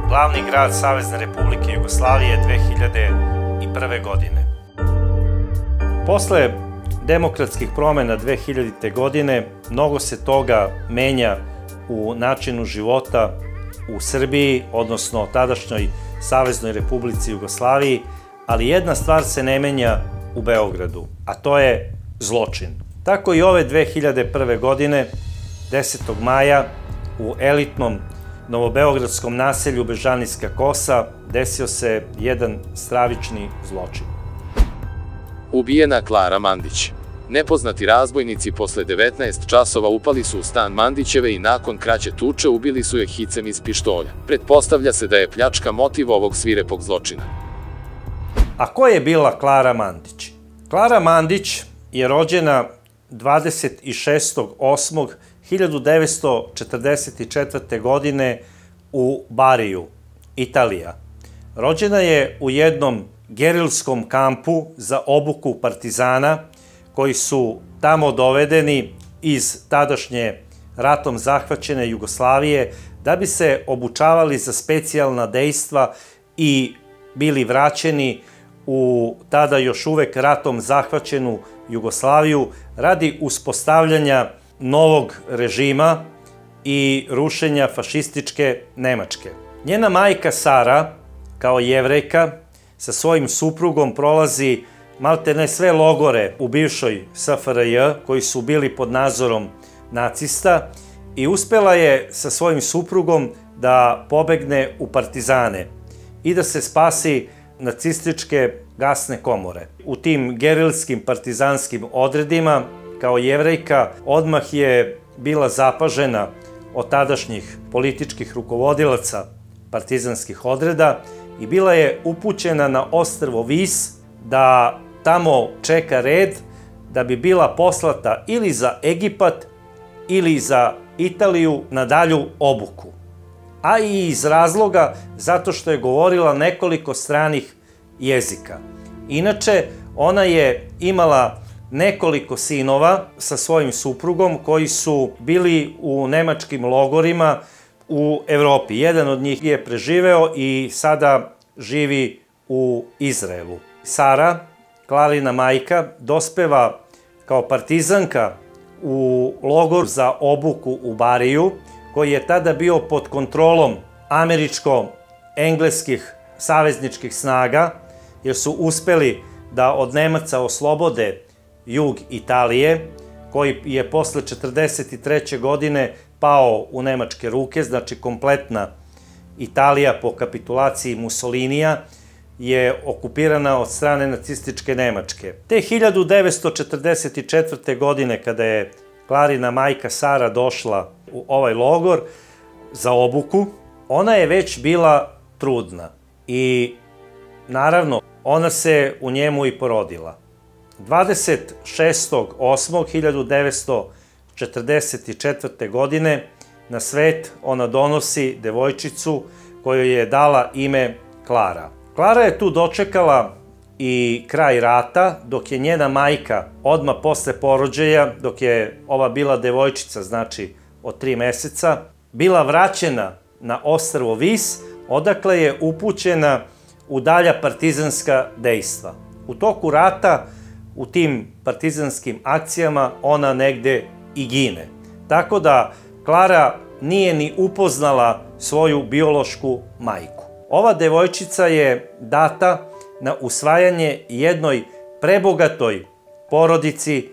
glavni grad Savezne Republike Jugoslavije 2001. godine. Posle demokratskih promena 2000. godine mnogo se toga menja u načinu života u Srbiji, odnosno tadašnjoj Saveznoj Republici Jugoslaviji, ali jedna stvar se ne menja u Beogradu, a to je zločin. Tako i ove 2001. godine, 10. maja, u elitnom novobeogradskom naselju Bežanijska Kosa desio se jedan stravični zločin. Ubijena Klara Mandić. Nepoznati razbojnici posle 19 časova upali su u stan Mandićeve i nakon kraće tuče ubili su je hicem iz pištolja. Pretpostavlja se da je pljačka motiv ovog svirepog zločina. A ko je bila Klara Mandić? Klara Mandić je rođena 26.8.1944. godine u Bariju, Italija. Rođena je u jednom gerilskom kampu za obuku partizana koji su tamo dovedeni iz tadašnje ratom zahvaćene Jugoslavije da bi se obučavali za specijalna dejstva i bili vraćeni u tada još uvek ratom zahvaćenu Jugoslaviju radi uspostavljanja novog režima i rušenja fašističke Nemačke. Njena majka Sara, kao Jevrejka, sa svojim suprugom prolazi maltene sve logore u bivšoj SFRJ koji su bili pod nadzorom nacista i uspela je sa svojim suprugom da pobegne u partizane i da se spasi nacističke gasne komore. U tim gerilskim partizanskim odredima, kao Jevrejka, odmah je bila zapažena od tadašnjih političkih rukovodilaca partizanskih odreda i bila je upućena na ostrvo Vis da tamo čeka red da bi bila poslata ili za Egipat ili za Italiju na dalju obuku. A i iz razloga zato što je govorila nekoliko stranih jezika. Inače, ona je imala nekoliko sinova sa svojim suprugom koji su bili u nemačkim logorima u Evropi. Jedan od njih je preživeo i sada živi u Izraelu. Sara, Klarina majka, dospeva kao partizanka u logor za obuku u Bariju, koji je tada bio pod kontrolom američko-engleskih savezničkih snaga, jer su uspeli da od Nemaca oslobode jug Italije, koji je posle 1943. godine pao u nemačke ruke, znači kompletna Italija po kapitulaciji Mussolinija je okupirana od strane nacističke Nemačke. Te 1944. godine, kada je Klarina majka Sara došla u ovaj logor za obuku, ona je već bila trudna i naravno ona se u njemu i porodila. 26.8.1944. godine na svet ona donosi devojčicu kojoj je dala ime Klara. Klara je tu dočekala i kraj rata, dok je njena majka odmah posle porođaja, dok je ova bila devojčica, znači od 3 meseca, bila vraćena na ostrvo Vis, odakle je upućena u dalja partizanska dejstva. U toku rata, u tim partizanskim akcijama, ona negde i gine. Tako da Klara nije ni upoznala svoju biološku majku. Ova devojčica je data na usvajanje jednoj prebogatoj porodici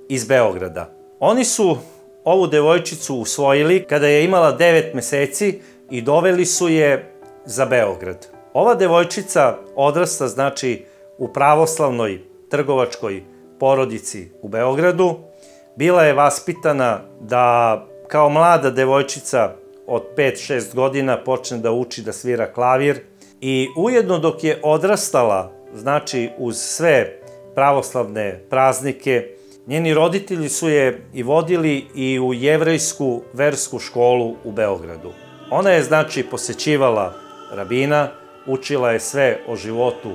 iz Beograda. Oni su ovu devojčicu usvojili kada je imala 9 meseci i doveli su je za Beograd. Ova devojčica odrasta, znači, u pravoslavnoj trgovačkoj porodici u Beogradu. Bila je vaspitana da kao mlada devojčica od 5-6 godina počne da uči da svira klavir i ujedno dok je odrastala, znači uz sve pravoslavne praznike, njeni roditelji su je i vodili i u jevrejsku versku školu u Beogradu. Ona je, znači, posećivala rabina, učila je sve o životu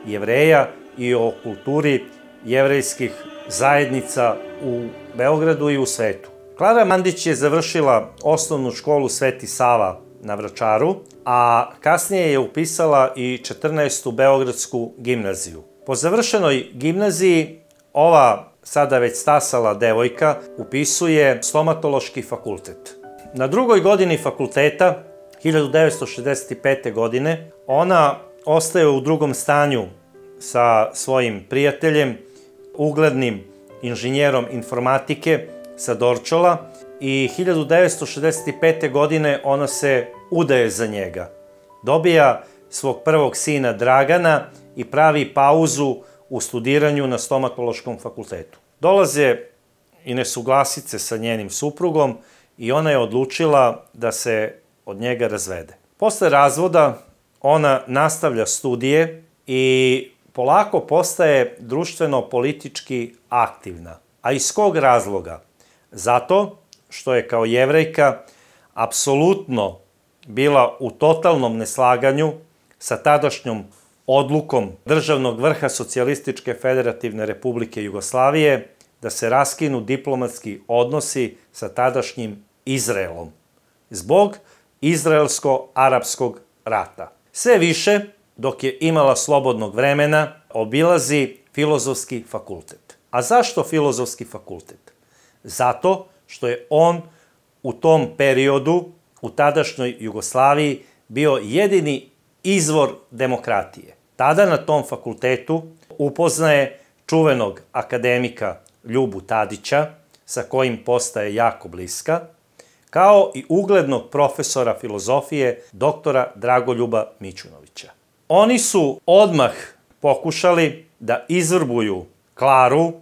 Jevreja i o kulturi jevrejskih zajednica u Beogradu i u svetu. Klara Mandić je završila osnovnu školu Sveti Sava na Vračaru, a kasnije je upisala i 14. Beogradsku gimnaziju. Po završenoj gimnaziji ova sada već stasala devojka upisuje stomatološki fakultet. Na drugoj godini fakulteta, 1965. godine, ona ostaje u drugom stanju sa svojim prijateljem, uglednim inženjerom informatike sa Dorčola, i 1965. godine ona se udaje za njega. Dobija svog prvog sina Dragana i pravi pauzu u studiranju na stomatološkom fakultetu. Dolaze i nesuglasice sa njenim suprugom i ona je odlučila da se od njega razvede. Posle razvoda ona nastavlja studije i polako postaje društveno-politički aktivna. A iz kog razloga? Zato što je kao Jevrejka apsolutno bila u totalnom neslaganju sa tadašnjom odlukom Državnog vrha Socijalističke Federativne Republike Jugoslavije da se raskinu diplomatski odnosi sa tadašnjim Izraelom zbog Izraelsko-arapskog rata. Sve više, dok je imala slobodnog vremena, obilazi Filozofski fakultet. A zašto Filozofski fakultet? Zato što je on u tom periodu, u tadašnjoj Jugoslaviji, bio jedini izvor demokratije. Tada na tom fakultetu upoznaje čuvenog akademika Ljubu Tadića, sa kojim postaje jako bliska, kao i uglednog profesora filozofije doktora Dragoljuba Mićunovića. Oni su odmah pokušali da izvrbuju Klaru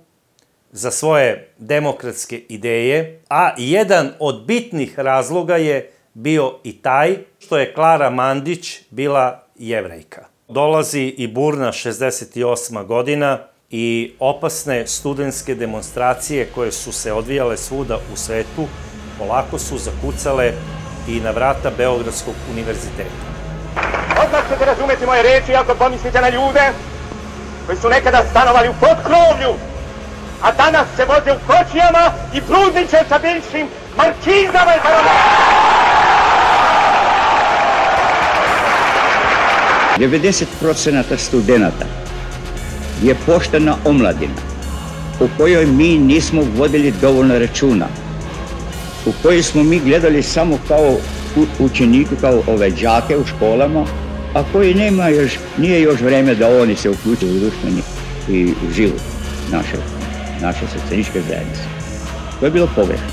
za svoje demokratske ideje, a jedan od bitnih razloga je bio i taj što je Klara Mandić bila Jevrejka. Dolazi i burna 68. godina i opasne studentske demonstracije koje su se odvijale svuda u svetu polako su zakucale i na vrata Beogradskog univerziteta. Odmah ćete razumeti moje reči ako pomislite na ljude koji su nekada stanovali u potkrovlju, a danas se voze u kočijama i bludniče sa bivšim markizama i baronama. 90% studenata je poštena omladina u kojoj mi nismo vodili dovoljno računa, u kojoj smo mi gledali samo kao učeniku, kao ove đake u školama, a koji nije još vreme da oni se uključuju u društveni i život naše socijalističke zajednice. To je bilo pogrešno.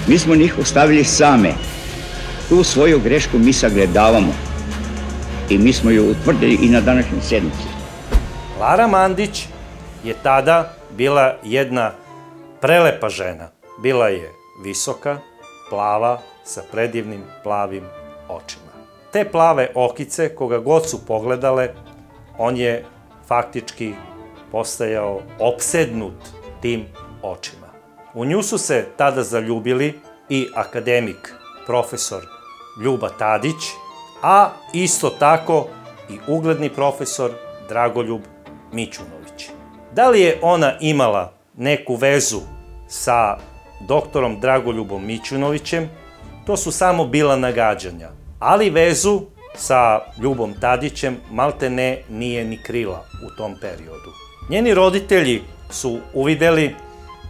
Mi smo njih ostavili same. Tu svoju grešku mi sagledavamo i mi smo ju utvrdili i na današnjoj sjednici. Klara Mandić je tada bila jedna prelepa žena. Bila je visoka, plava, sa predivnim plavim očima. Te plave okice, koga god su pogledale, on je faktički postajao opsednut tim očima. U nju su se tada zaljubili i akademik, profesor Ljuba Tadić, a isto tako i ugledni profesor Dragoljub Mićunović. Da li je ona imala neku vezu sa doktorom Dragoljubom Mićunovićem, to su samo bila nagađanja, ali vezu sa Ljubom Tadićem maltene nije ni krila u tom periodu. Njeni roditelji su uvideli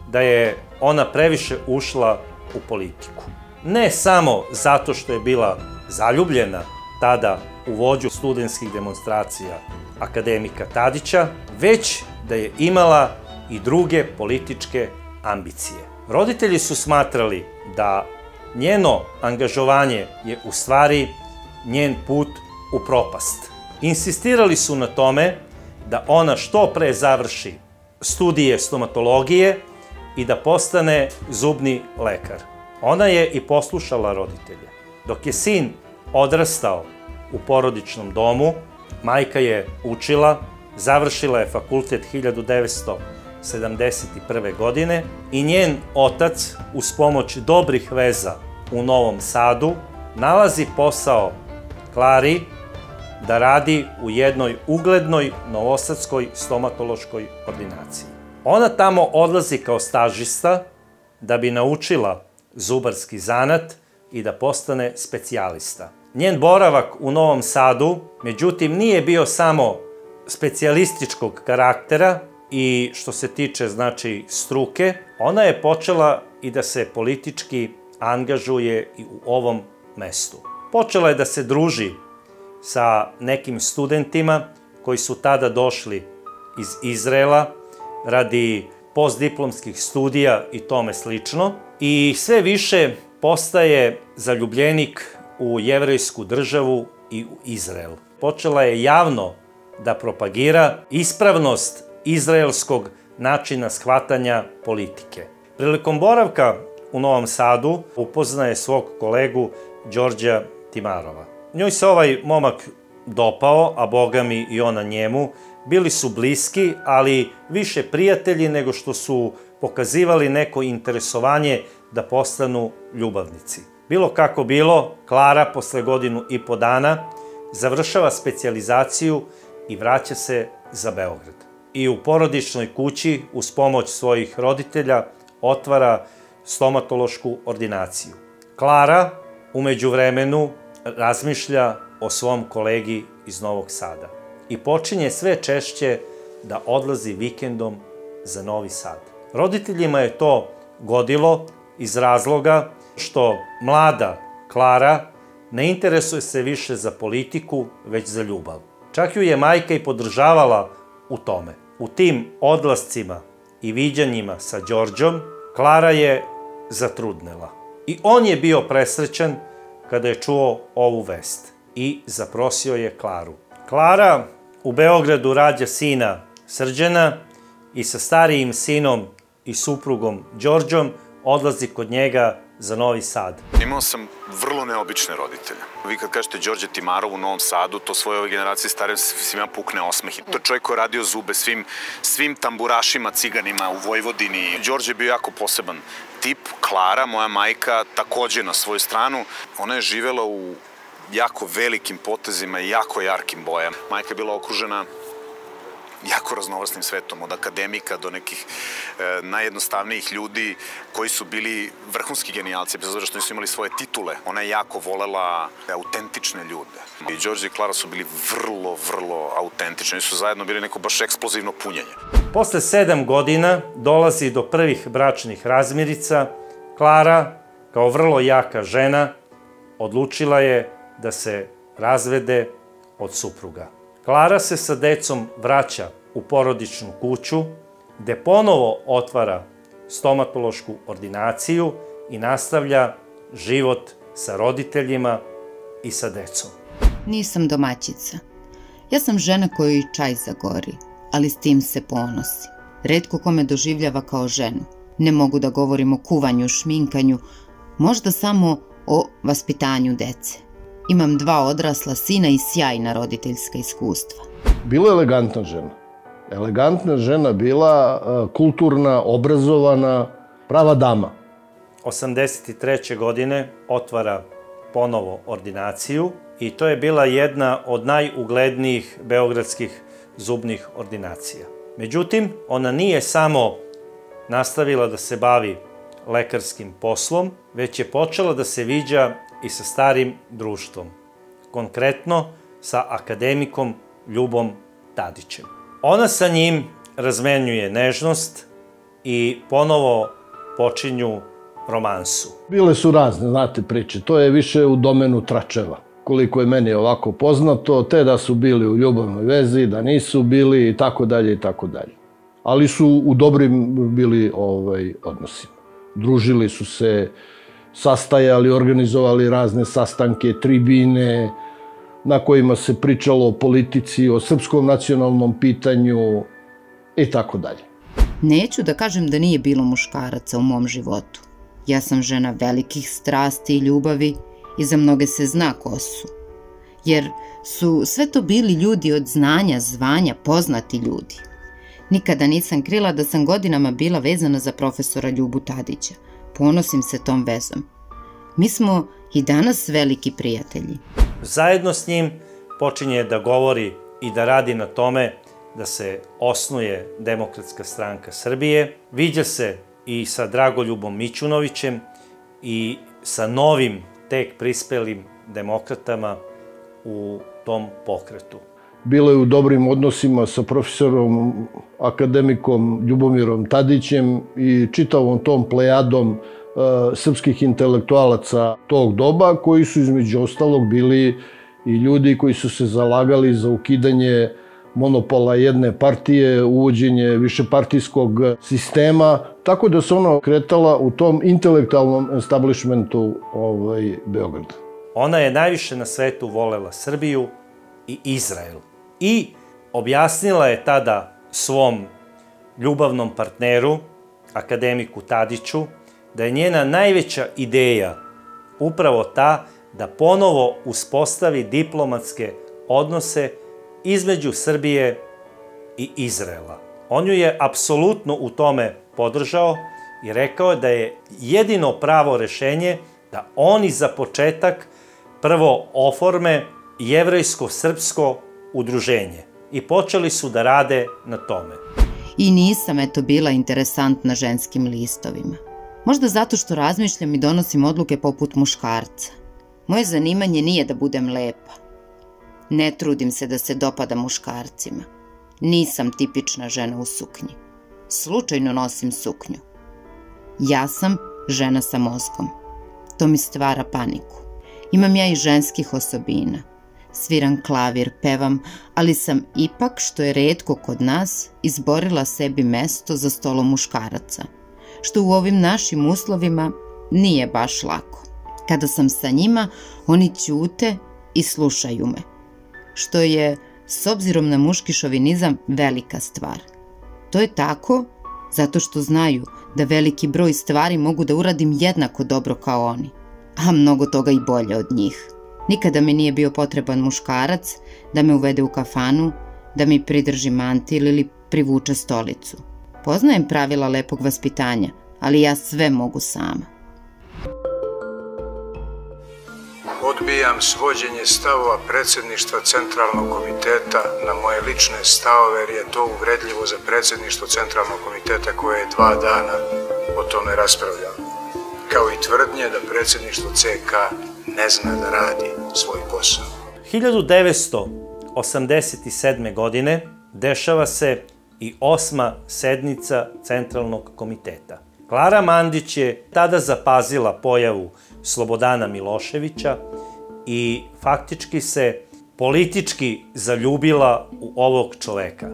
da je ona previše ušla u politiku. Ne samo zato što je bila zaljubljena tada u vođu studentskih demonstracija akademika Tadića, već da je imala i druge političke ambicije. Roditelji su smatrali da njeno angažovanje je u stvari njen put u propast. Insistirali su na tome da ona što pre završi studije stomatologije i da postane zubni lekar. Ona je i poslušala roditelje. Dok je sin odrastao u porodičnom domu, majka je učila, završila je fakultet 1971. godine i njen otac, uz pomoć dobrih veza u Novom Sadu, nalazi posao Klari da radi u jednoj uglednoj novosadskoj stomatološkoj ordinaciji. Ona tamo odlazi kao stažista da bi naučila zubarski zanat i da postane specijalista. Njen boravak u Novom Sadu, međutim, nije bio samo specijalističkog karaktera i što se tiče, znači, struke, ona je počela i da se politički angažuje i u ovom mestu. Počela je da se druži sa nekim studentima koji su tada došli iz Izraela radi postdiplomskih studija i tome slično i sve više postaje zaljubljenik u jevrejsku državu i u Izrael. Počela je javno da propagira ispravnost izraelskog načina shvatanja politike. Prilikom boravka u Novom Sadu upoznaje svog kolegu Đorđa Timarova. Njoj se ovaj momak dopao, a boga mi i ona njemu. Bili su bliski, ali više prijatelji nego što su pokazivali neko interesovanje da postanu ljubavnici. Bilo kako bilo, Klara posle 1,5 dana završava specijalizaciju i vraća se za Beograd. I u porodičnoj kući, uz pomoć svojih roditelja, otvara stomatološku ordinaciju. Klara u međuvremenu razmišlja o svom kolegi iz Novog Sada i počinje sve češće da odlazi vikendom za Novi Sad. Roditeljima je to godilo iz razloga što mlada Klara ne interesuje se više za politiku, već za ljubav. Čak ju je majka i podržavala u tome. U tim odlascima i viđanjima sa Đorđom, Klara je zatrudnela. I on je bio presrećan kada je čuo ovu vest i zaprosio je Klaru. Klara u Beogradu rađa sina Srđana i sa starijim sinom i suprugom Đorđom odlazi kod njega za Novi Sad. Imao sam vrlo neobične roditelje. Vi kad kažete Đorđe Timarov u Novom Sadu, to svoje ove generacije stare svima pukne osmeh. To je čovjek koji je radio zube svim tamburašima, ciganima u Vojvodini. Đorđe je bio jako poseban tip. Klara, moja majka, takođe na svoju stranu. Ona je živela u jako velikim potezima i jako jarkim bojama. Majka je bila okružena jako raznovrsnim svetom, od akademika do nekih najjednostavnijih ljudi koji su bili vrhunski genijalci, bez obzira što nisu imali svoje titule. Ona je jako volela autentične ljude. I Đorđe i Klara su bili vrlo autentični. Oni su zajedno bili neko baš eksplozivno punjenje. Posle 7 godina dolazi do prvih bračnih razmirica. Klara, kao vrlo jaka žena, odlučila je da se razvede od supruga. Klara se sa decom vraća u porodičnu kuću, gde ponovo otvara stomatološku ordinaciju i nastavlja život sa roditeljima i sa decom. Nisam domaćica. Ja sam žena kojoj čaj zagori, ali s tim se ponosi. Retko ko me doživljava kao ženu. Ne mogu da govorim o kuvanju, šminkanju, možda samo o vaspitanju dece. Imam 2 odrasla sina i sjajna roditeljska iskustva. Bila je elegantna žena. Elegantna žena bila, kulturna, obrazovana, prava dama. 1983. godine otvara ponovo ordinaciju i to je bila jedna od najuglednijih beogradskih zubnih ordinacija. Međutim, ona nije samo nastavila da se bavi lekarskim poslom, već je počela da se viđa i sa starim društvom, konkretno sa akademikom Ljubom Tadićem. Ona sa njim razmenjuje nežnost i ponovo počinju romansu. Bile su razne, znate, priče. To je više u domenu tračeva. Koliko je meni ovako poznato, te da su bili u ljubavnoj vezi, da nisu bili i tako dalje i tako dalje. Ali su u dobrim bili odnosima. Družili su se, sastajali, organizovali razne sastanke, tribine, na kojima se pričalo o politici, o srpskom nacionalnom pitanju i tako dalje. Neću da kažem da nije bilo muškaraca u mom životu. Ja sam žena velikih strasti i ljubavi i za mnoge se zna ko su. Jer su sve to bili ljudi od znanja, zvanja, poznati ljudi. Nikada nisam krila da sam godinama bila vezana za profesora Ljubu Tadića. Ponosim se tom vezom. Mi smo i danas veliki prijatelji. Zajedno s njim počinje da govori i da radi na tome da se osnuje Demokratska stranka Srbije. Viđa se i sa Dragoljubom Mićunovićem i sa novim, tek prispelim demokratama u tom pokretu. Bilo je u dobrim odnosima sa profesorom, akademikom Ljubomirom Tadićem i čitavom tom plejadom srpskih intelektualaca tog doba, koji su između ostalog bili i ljudi koji su se zalagali za ukidanje monopola jedne partije, uvođenje višepartijskog sistema, tako da se ona kretala u tom intelektualnom establishmentu Beograda. Ona je najviše na svetu volela Srbiju i Izrael. I objasnila je tada svom ljubavnom partneru, akademiku Tadiću, da je njena najveća ideja upravo ta da ponovo uspostavi diplomatske odnose između Srbije i Izraela. On ju je apsolutno u tome podržao i rekao da je jedino pravo rešenje da oni za početak prvo oforme jevrejsko-srpsko udruženje i počeli su da rade na tome. I nisam bila interesantna ženskim listovima. Možda zato što razmišljam i donosim odluke poput muškarca. Moje zanimanje nije da budem lepa. Ne trudim se da se dopadam muškarcima. Nisam tipična žena u suknji. Slučajno nosim suknju. Ja sam žena sa mozgom. To mi stvara paniku. Imam ja i ženskih osobina. Sviram klavir, pevam, ali sam ipak, što je retko kod nas, izborila sebi mesto za stolom muškaraca, što u ovim našim uslovima nije baš lako. Kada sam sa njima, oni ćute i slušaju me, što je, s obzirom na muški šovinizam, velika stvar. To je tako zato što znaju da veliki broj stvari mogu da uradim jednako dobro kao oni, a mnogo toga i bolje od njih. Nikada mi nije bio potreban muškarac da me uvede u kafanu, da mi pridrži mantil ili privuče stolicu. Poznajem pravila lepog vaspitanja, ali ja sve mogu sama. Odbijam svođenje stavova predsjedništva Centralnog komiteta na moje lične stavove, jer je to uvredljivo za predsjedništvo Centralnog komiteta koje je 2 dana o tome raspravljalo. Kao i tvrdnje da predsjedništvo CK ne zna da radi svoj posao. 1987. godine dešava se i 8. sednica Centralnog komiteta. Klara Mandić je tada zapazila pojavu Slobodana Miloševića i faktički se politički zaljubila u ovog čoveka.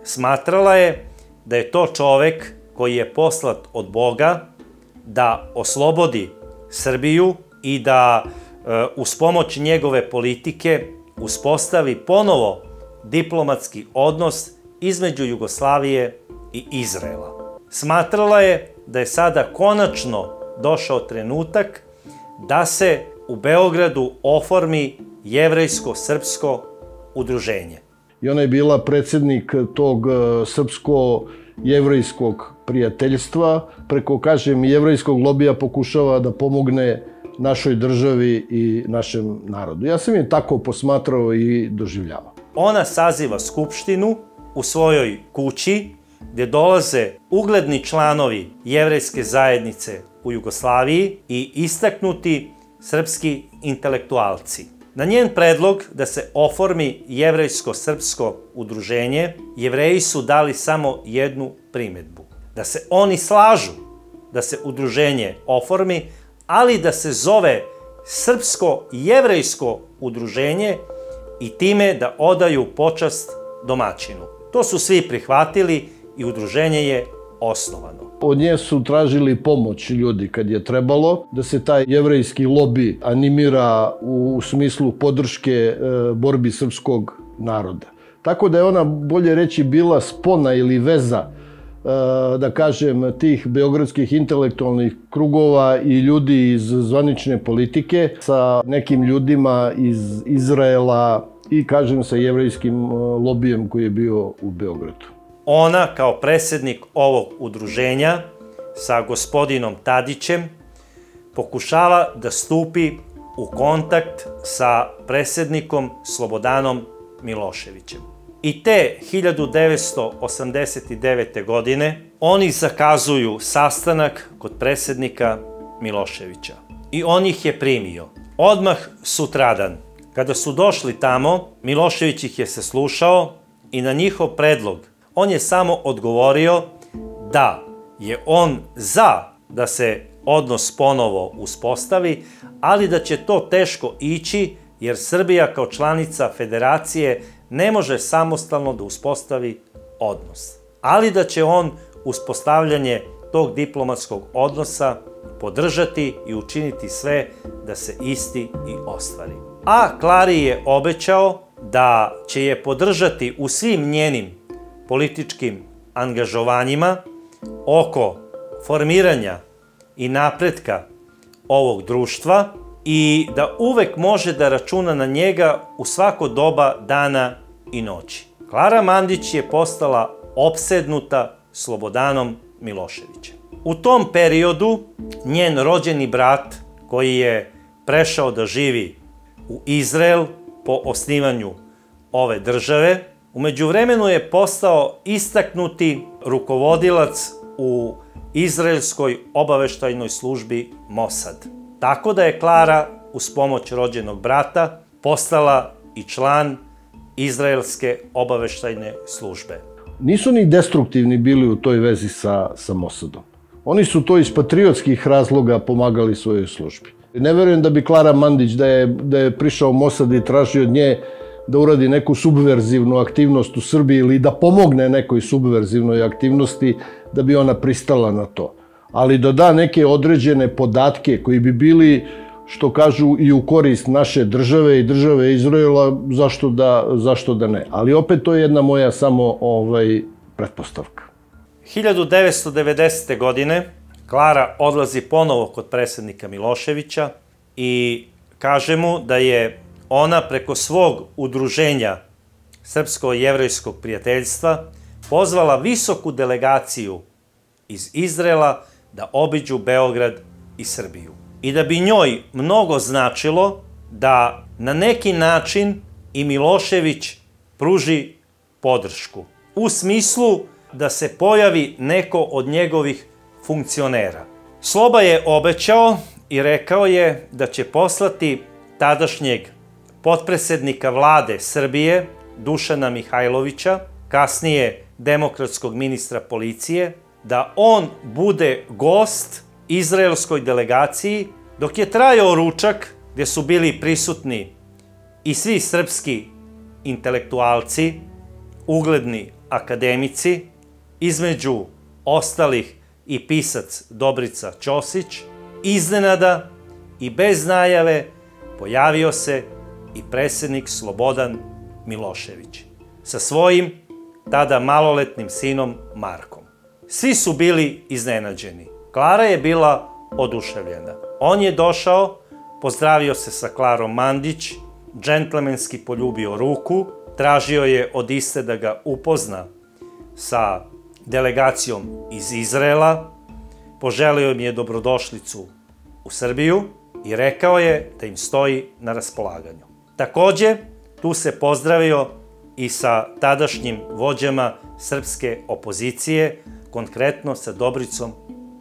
Smatrala je da je to čovek koji je poslat od Boga da oslobodi Srbiju i da uz pomoć njegove politike uspostavi ponovo diplomatski odnos između Jugoslavije i Izraela. Smatrala je da je sada konačno došao trenutak da se u Beogradu oformi jevrejsko-srpsko udruženje. I ona je bila predsjednik tog srpsko-jevrejskog prijateljstva. Preko, kažem, jevrejskog lobija pokušava da pomogne našoj državi i našem narodu. Ja sam je tako posmatrao i doživljavao. Ona saziva skupštinu u svojoj kući gdje dolaze ugledni članovi jevrejske zajednice u Jugoslaviji i istaknuti srpski intelektualci. Na njen predlog da se oformi jevrejsko-srpsko udruženje, Jevreji su dali samo jednu primedbu. Da se oni slažu da se udruženje oformi, ali da se zove Srpsko-jevrejsko udruženje i time da odaju počast domaćinu. To su svi prihvatili i udruženje je osnovano. Od nje su tražili pomoć ljudi kad je trebalo, da se taj jevrejski lobi animira u smislu podrške borbi srpskog naroda. Tako da je ona, bolje reći, bila spona ili veza, da kažem, tih beogradskih intelektualnih krugova i ljudi iz zvanične politike sa nekim ljudima iz Izraela i, kažem, sa jevrejskim lobijem koji je bio u Beogradu. Ona, kao predsjednik ovog udruženja, sa gospodinom Tadićem, pokušava da stupi u kontakt sa predsjednikom Slobodanom Miloševićem. I te 1989. godine oni zakazuju sastanak kod predsjednika Miloševića. I on ih je primio. Odmah sutradan, kada su došli tamo, Milošević ih je saslušao i na njihov predlog on je samo odgovorio da je on za da se odnos ponovo uspostavi, ali da će to teško ići jer Srbija kao članica federacije ne može samostalno da uspostavi odnos. Ali da će on uspostavljanje tog diplomatskog odnosa podržati i učiniti sve da se isti i ostvari. A Klari je obećao da će je podržati u svim njenim političkim angažovanjima oko formiranja i napretka ovog društva i da uvek može da računa na njega u svako doba dana i noći. Klara Mandić je postala opsednuta Slobodanom Miloševićem. U tom periodu njen rođeni brat, koji je prešao da živi u Izrael po osnivanju ove države, u međuvremenu je postao istaknuti rukovodilac u izraelskoj obaveštajnoj službi Mossad. Tako da je Klara, uz pomoć rođenog brata, postala i član izraelske obaveštajne službe. Nisu ni destruktivni bili u toj vezi sa Mossadom. Oni su to iz patriotskih razloga pomagali svojoj službi. Ne verujem da bi Klara Mandić, da je prišao Mossad i tražio od nje da uradi neku subverzivnu aktivnost u Srbiji ili da pomogne nekoj subverzivnoj aktivnosti, da bi ona pristala na to. Ali da da neke određene podatke koji bi što kažu, i u korist naše države i države Izraela, zašto da ne. Ali opet to je jedna moja samo pretpostavka. 1990. godine Klara odlazi ponovo kod predsednika Miloševića i kaže mu da je ona preko svog udruženja Srpsko-jevrejskog prijateljstva pozvala visoku delegaciju iz Izraela da obiđu Beograd i Srbiju. I da bi njoj mnogo značilo da na neki način i Milošević pruži podršku. U smislu da se pojavi neko od njegovih funkcionera. Sloba je obećao i rekao je da će poslati tadašnjeg potpredsednika vlade Srbije, Dušana Mihajlovića, kasnije demokratskog ministra policije, da on bude gost izraelskoj delegaciji, dok je trajao ručak gde su bili prisutni i svi srpski intelektualci, ugledni akademici, između ostalih i pisac Dobrica Ćosić. Iznenada i bez najave pojavio se i predsednik Slobodan Milošević sa svojim tada maloletnim sinom Markom. Svi su bili iznenađeni. Klara je bila oduševljena. On je došao, pozdravio se sa Klarom Mandić, džentlmenski poljubio ruku, tražio je od iste da ga upozna sa delegacijom iz Izraela, poželio im je dobrodošlicu u Srbiju i rekao je da im stoji na raspolaganju. Takođe, tu se pozdravio i sa tadašnjim vođama srpske opozicije, konkretno sa Dobricom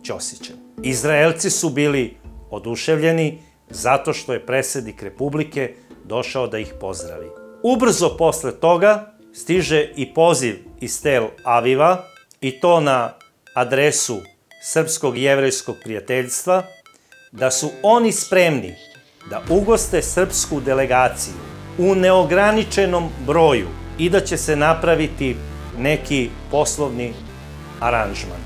Ćosićem. Izraelci su bili oduševljeni zato što je predsednik Republike došao da ih pozdravi. Ubrzo posle toga stiže i poziv iz Tel Aviva, i to na adresu Srpskog jevrejskog prijateljstva, da su oni spremni da ugoste srpsku delegaciju u neograničenom broju i da će se napraviti neki poslovni aranžman.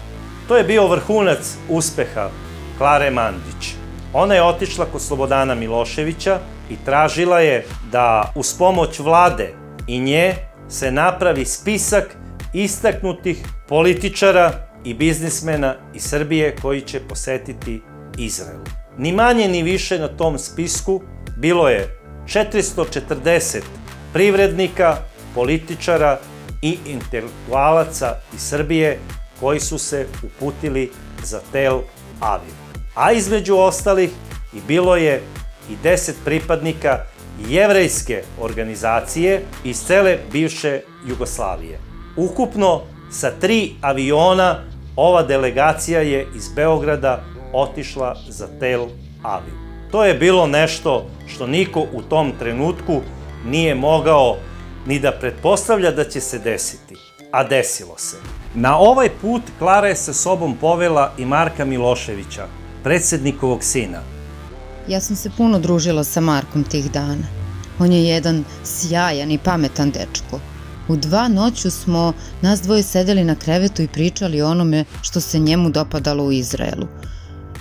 To je bio vrhunac uspeha Klare Mandić. Ona je otišla kod Slobodana Miloševića i tražila je da uz pomoć vlade i nje se napravi spisak istaknutih političara i biznismena iz Srbije koji će posetiti Izrael. Ni manje ni više na tom spisku bilo je 440 privrednika, političara i intelektualaca iz Srbije koji su se uputili za Tel Aviv. A između ostalih i bilo je i 10 pripadnika jevrejske organizacije iz cele bivše Jugoslavije. Ukupno sa 3 aviona ova delegacija je iz Beograda otišla za Tel Aviv. To je bilo nešto što niko u tom trenutku nije mogao ni da pretpostavlja da će se desiti, a desilo se. Na ovaj put Klara je sa sobom povela i Marka Miloševića, predsjednikovog sina. Ja sam se puno družila sa Markom tih dana. On je jedan sjajan i pametan dečko. U 2 noću smo nas dvoje sedeli na krevetu i pričali o onome što se njemu dopadalo u Izraelu.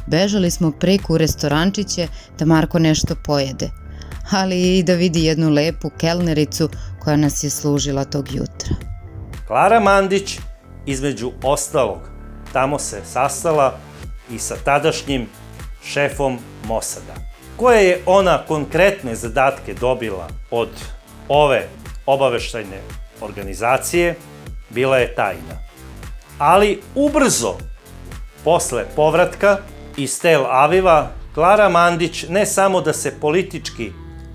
Bežali smo preko u restorančiće da Marko nešto pojede, ali i da vidi jednu lepu kelnericu koja nas je služila tog jutra. Klara Mandić, između ostalog, tamo se sastala i sa tadašnjim šefom Mosada. Koje je ona konkretne zadatke dobila od ove obaveštajne organizacije, bila je tajna. Ali ubrzo, posle povratka iz Tel Aviva, Klara Mandić ne samo da se politički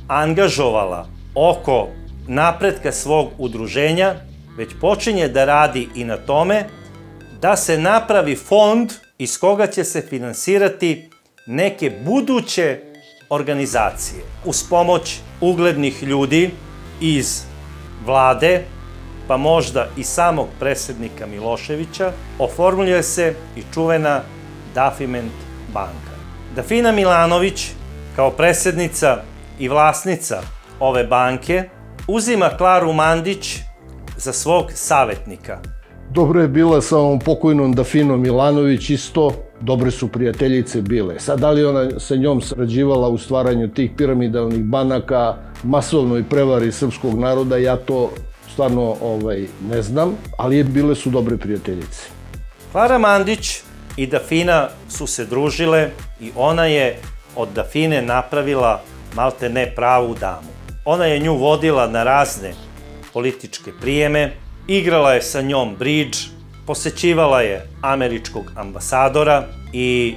angažovala oko napretka svog udruženja, već počinje da radi i na tome da se napravi fond iz koga će se finansirati neke buduće organizacije. Uz pomoć uglednih ljudi iz vlade, pa možda i samog predsjednika Miloševića, oformljuje se i čuvena Dafiment banka. Dafina Milanović, kao predsjednica i vlasnica ove banke, uzima Klaru Mandić za svog savjetnika. Dobro je bila sa ovom pokojnom Dafinom Milanović isto, dobre su prijateljice bile. Sad, da li ona sa njom sarađivala u stvaranju tih piramidalnih banaka, masovnoj prevari srpskog naroda, ja to stvarno ne znam, ali bile su dobre prijateljice. Klara Mandić i Dafina su se družile i ona je od Dafine napravila malte ne pravu damu. Ona je nju vodila na razne političke prijeme, igrala je sa njom bridž, posećivala je američkog ambasadora i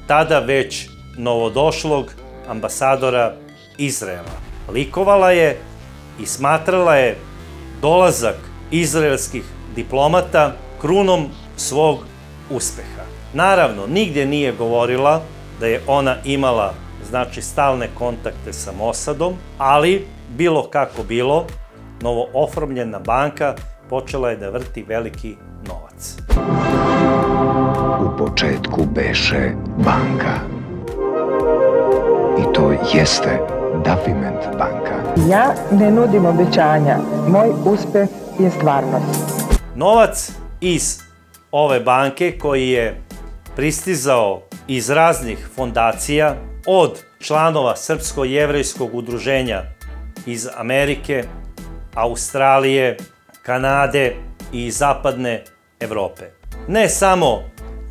tada već novodošlog ambasadora Izraela. Likovala je i smatrala je dolazak izraelskih diplomata krunom svog uspeha. Naravno, nigdje nije govorila da je ona imala, znači, stalne kontakte sa Mosadom, ali bilo kako bilo, novooformljena banka počela je da vrti veliki novac. U početku beše banka. I to jeste Dafiment banka. Ja ne nudim obećanja. Moj uspeh je stvarnost. Novac iz ove banke koji je pristizao iz raznih fondacija, od članova Srpsko-jevrejskog udruženja iz Amerike, Australije, Kanade i Zapadne Evrope. Ne samo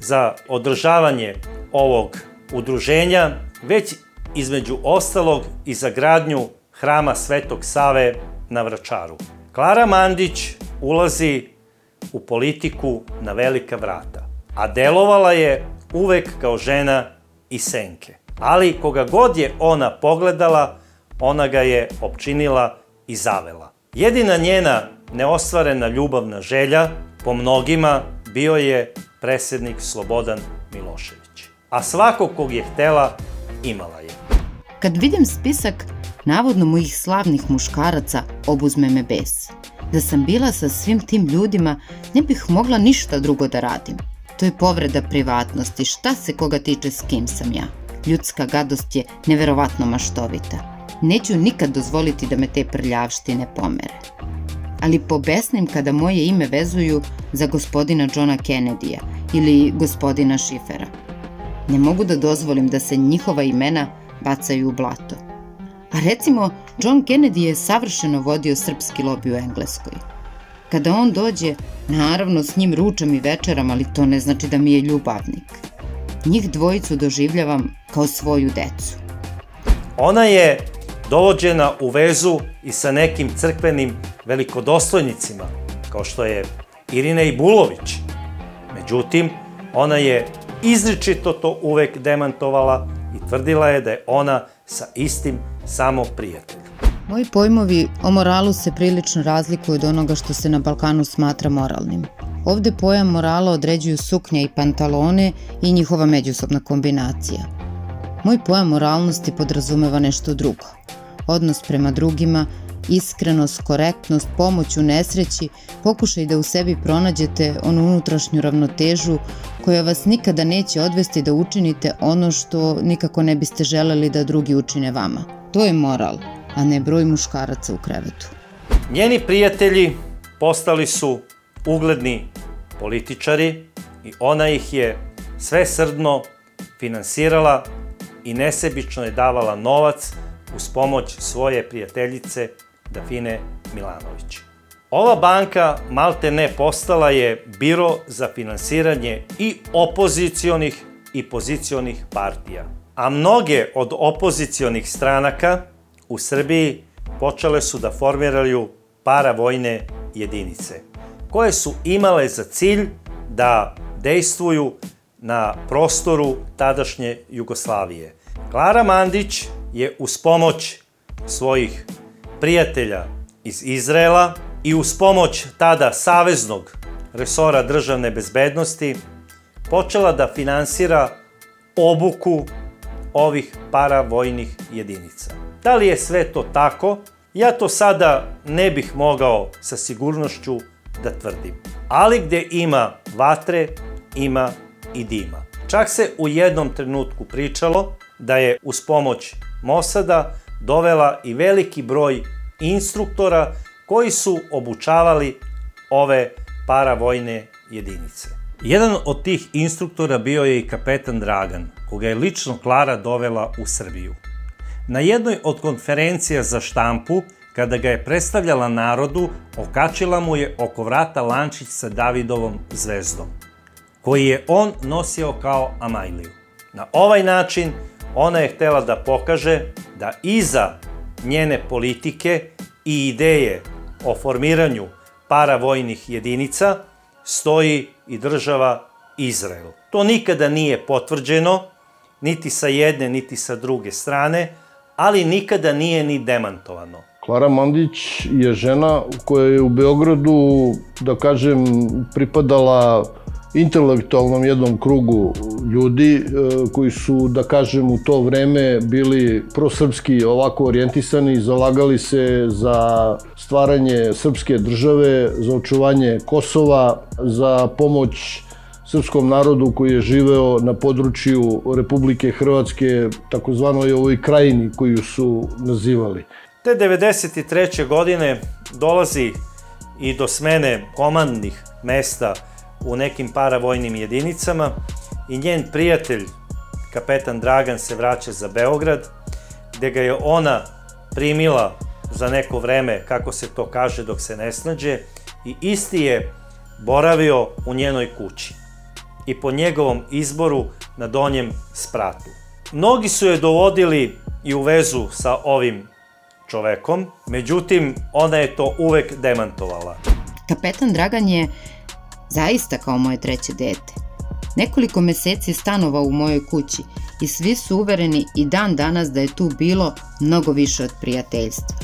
za održavanje ovog udruženja, već između ostalog i za gradnju hrama Svetog Save na Vračaru. Klara Mandić ulazi u politiku na velika vrata, a delovala je uvek kao žena iz senke. Ali koga god je ona pogledala, ona ga je opčinila i zavela. Jedina njena neostvarena ljubavna želja, po mnogima, bio je predsjednik Slobodan Milošević. A svako kog je htela, imala je. Kad vidim spisak navodno mojih slavnih muškaraca, obuzme me bes. Da sam bila sa svim tim ljudima, ne bih mogla ništa drugo da radim. To je povreda privatnosti, šta se koga tiče s kim sam ja. Ljudska gadost je neverovatno maštovita. Neću nikad dozvoliti da me te prljavštine pomere. Ali pobesnim kada moje ime vezuju za gospodina Johna Kennedyja ili gospodina Schifera. Ne mogu da dozvolim da se njihova imena bacaju u blato. A recimo, John Kennedy je savršeno vodio srpski lobi u Engleskoj. Kada on dođe, naravno s njim ručam i večeram, ali to ne znači da mi je ljubavnik. Njih dvojicu doživljavam kao svoju decu. Ona je dovođena u vezu i sa nekim crkvenim velikodostojnicima, kao što je Irina Ibulović. Međutim, ona je izričito to uvek demantovala i tvrdila je da je ona sa istim samo prijateljem. Moji pojmovi o moralu se prilično razlikuju od onoga što se na Balkanu smatra moralnim. Ovde pojam morala određuju suknja i pantalone i njihova međusobna kombinacija. Moj pojam moralnosti podrazumeva nešto drugo. Odnos prema drugima, iskrenost, korektnost, pomoć u nesreći, pokušaj da u sebi pronađete onu unutrašnju ravnotežu koja vas nikada neće odvesti da učinite ono što nikako ne biste želeli da drugi učine vama. To je moral, a ne broj muškaraca u krevetu. Njeni prijatelji postali su ugledni političari i ona ih je svesrdno finansirala i nesebično je davala novac uz pomoć svoje prijateljice Dafine Milanović. Ova banka malte ne postala je biro za finansiranje i opozicionih i pozicionih partija. A mnoge od opozicionih stranaka u Srbiji počele su da formiraju paravojne jedinice, koje su imale za cilj da dejstvuju na prostoru tadašnje Jugoslavije. Klara Mandić je uz pomoć svojih prijatelja iz Izraela i uz pomoć tada saveznog resora državne bezbednosti počela da finansira obuku ovih paravojnih jedinica. Da li je sve to tako? Ja to sada ne bih mogao sa sigurnošću da tvrdim. Ali gde ima vatre, ima i dima. Čak se u jednom trenutku pričalo da je uz pomoć Mosada dovela i veliki broj instruktora koji su obučavali ove paravojne jedinice. Jedan od tih instruktora bio je i kapetan Dragan, koga je lično Klara dovela u Srbiju. Na jednoj od konferencija za štampu, kada ga je predstavljala narodu, okačila mu je oko vrata lančić sa Davidovom zvezdom, koji je on nosio kao amajliju. Na ovaj način ona je htela da pokaže da iza njene politike i ideje o formiranju paravojnih jedinica stoji i država Izrael. To nikada nije potvrđeno, niti sa jedne, niti sa druge strane, ali nikada nije ni demantovano. Klara Mandić je žena koja je u Beogradu, da kažem, pripadala intelektualnom jednom krugu ljudi koji su, da kažem, u to vreme bili prosrpski ovako orijentisani, zalagali se za stvaranje srpske države, za očuvanje Kosova, za pomoć srpskom narodu koji je živeo na području Republike Hrvatske, takozvanoj ovoj krajini koju su nazivali. Te 1993. godine dolazi i do smene komandnih mesta u nekim paravojnim jedinicama i njen prijatelj, kapetan Dragan, se vraća za Beograd, gde ga je ona primila za neko vreme, kako se to kaže, dok se ne snađe, i isti je boravio u njenoj kući i po njegovom izboru na Donjem Spratu. Mnogi su je dovodili i u vezu sa ovim čovekom, međutim, ona je to uvek demantovala. Kapetan Dragan je zaista kao moje treće dete. Nekoliko meseci stanovao u mojoj kući i svi su uvereni i dan danas da je tu bilo mnogo više od prijateljstva.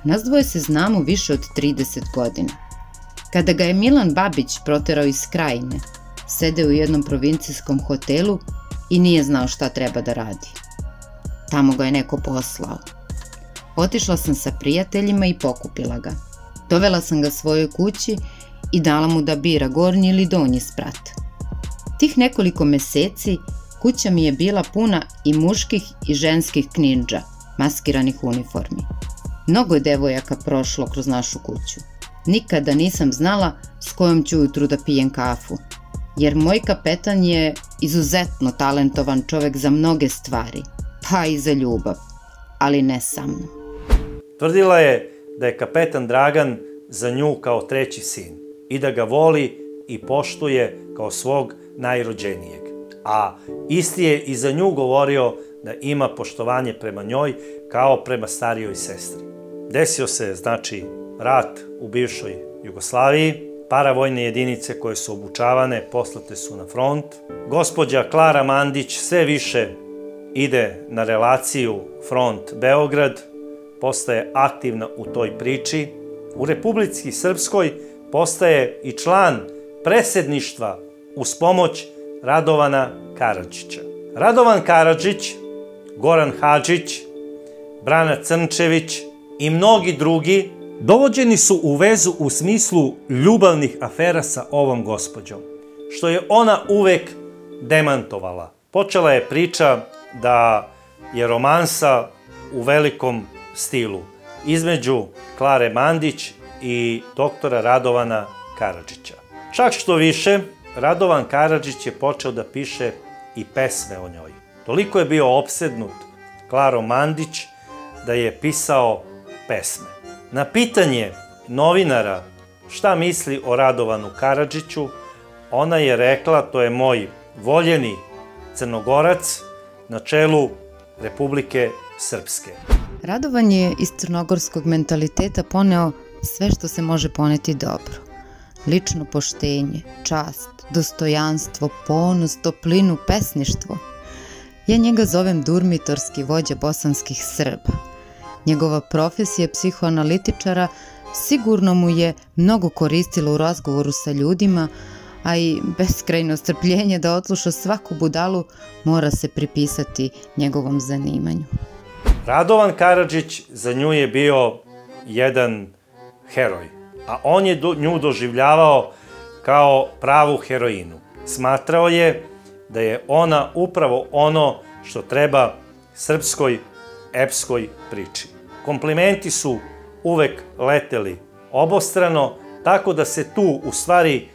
Nas dvoje se znamo više od 30 godina. Kada ga je Milan Babić proterao iz Krajine, sedeo u jednom provincijskom hotelu i nije znao šta treba da radi. Tamo ga je neko poslao. Otišla sam sa prijateljima i pokupila ga. Dovela sam ga svojoj kući i dala mu da bira gornji ili donji sprat. Tih nekoliko meseci kuća mi je bila puna i muških i ženskih knindža, maskiranih uniformi. Mnogo je devojaka prošlo kroz našu kuću. Nikada nisam znala s kojom ću ujutru da pijem kafu, jer moj kapetan je izuzetno talentovan čovek za mnoge stvari, pa i za ljubav, ali ne sa mnom. Tvrdila je da je kapetan Dragan za nju kao treći sin i da ga voli i poštuje kao svog najrođenijeg. A isti je i za nju govorio da ima poštovanje prema njoj kao prema starijoj sestri. Desio se, znači, rat u bivšoj Jugoslaviji, paravojne jedinice koje su obučavane poslate su na front. Gospođa Klara Mandić sve više ide na relaciju front-Beograd, postaje aktivna u toj priči. U Republici Srpskoj postaje i član presedništva uz pomoć Radovana Karadžića. Radovan Karadžić Goran Hadžić, Brana Crnčević i mnogi drugi dovođeni su u vezu u smislu ljubavnih afera sa ovom gospođom, što je ona uvek demantovala. Počela je priča da je romansa u velikom stilu između Klare Mandić i doktora Radovana Karadžića. Čak što više, Radovan Karadžić je počeo da piše i pesme o njoj. Toliko je bio opsednut Klarom Mandić da je pisao pesme. Na pitanje novinara šta misli o Radovanu Karadžiću, ona je rekla: to je moj voljeni Crnogorac na čelu Republike Srpske. Radovan je iz crnogorskog mentaliteta poneo sve što se može poneti dobro. Lično poštenje, čast, dostojanstvo, ponos, toplinu, pesništvo. Ja njega zovem durmitorski vođa bosanskih Srba. Njegova profesija psihoanalitičara sigurno mu je mnogo koristila u razgovoru sa ljudima, a i beskrajno strpljenje da odsluša svaku budalu mora se pripisati njegovom zanimanju. Radovan Karadžić za nju je bio jedan heroj, a on je nju doživljavao kao pravu heroinu. Smatrao je da je ona upravo ono što treba srpskoj epskoj priči. Komplimenti su uvek leteli obostrano, tako da se tu u stvari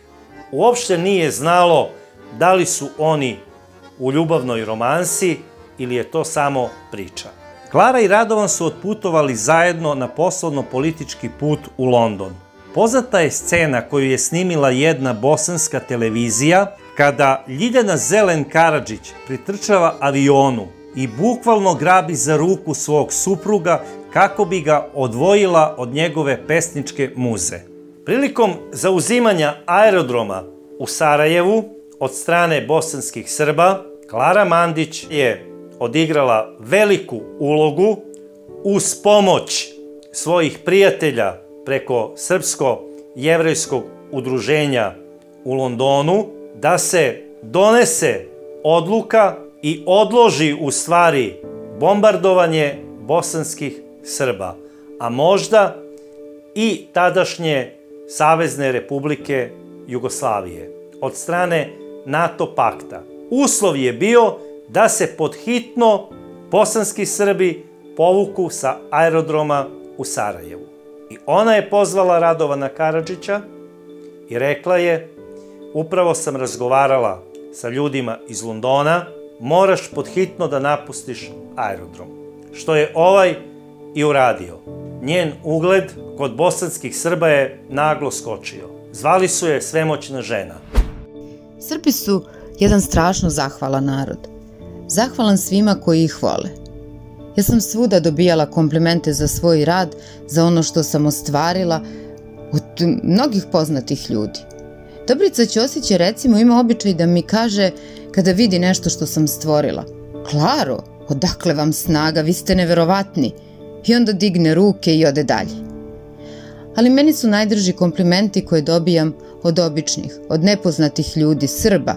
uopšte nije znalo da li su oni u ljubavnoj romansi ili je to samo priča. Klara i Radovan su otputovali zajedno na poslovno-politički put u London. Poznata je scena koju je snimila jedna bosanska televizija kada Ljiljana Zelen Karadžić pritrčava avionu i bukvalno grabi za ruku svog supruga kako bi ga odvojila od njegove pesničke muze. Prilikom zauzimanja aerodroma u Sarajevu od strane bosanskih Srba, Klara Mandić je odigrala veliku ulogu uz pomoć svojih prijatelja preko Srpsko-jevrejskog udruženja u Londonu da se donese odluka i odloži u stvari bombardovanje bosanskih Srba, a možda i tadašnje Savezne Republike Jugoslavije od strane NATO pakta. Uslov je bio da se podhitno bosanski Srbi povuku sa aerodroma u Sarajevu. I ona je pozvala Radovana Karadžića i rekla je: upravo sam razgovarala sa ljudima iz Londona, moraš podhitno da napustiš aerodrom. Što je ovaj i uradio. Njen ugled kod bosanskih Srba je naglo skočio. Zvali su je svemoćna žena. Srbi su jedan strašno zahvalan narod. Zahvalan svima koji ih vole. Ja sam svuda dobijala komplimente za svoj rad, za ono što sam ostvarila od mnogih poznatih ljudi. Dobrica Ćosić je recimo ima običaj da mi kaže kada vidi nešto što sam stvorila: Klaro, odakle vam snaga, vi ste neverovatni. I onda digne ruke i ode dalje. Ali meni su najdrži komplimenti koje dobijam od običnih, od nepoznatih ljudi, Srba,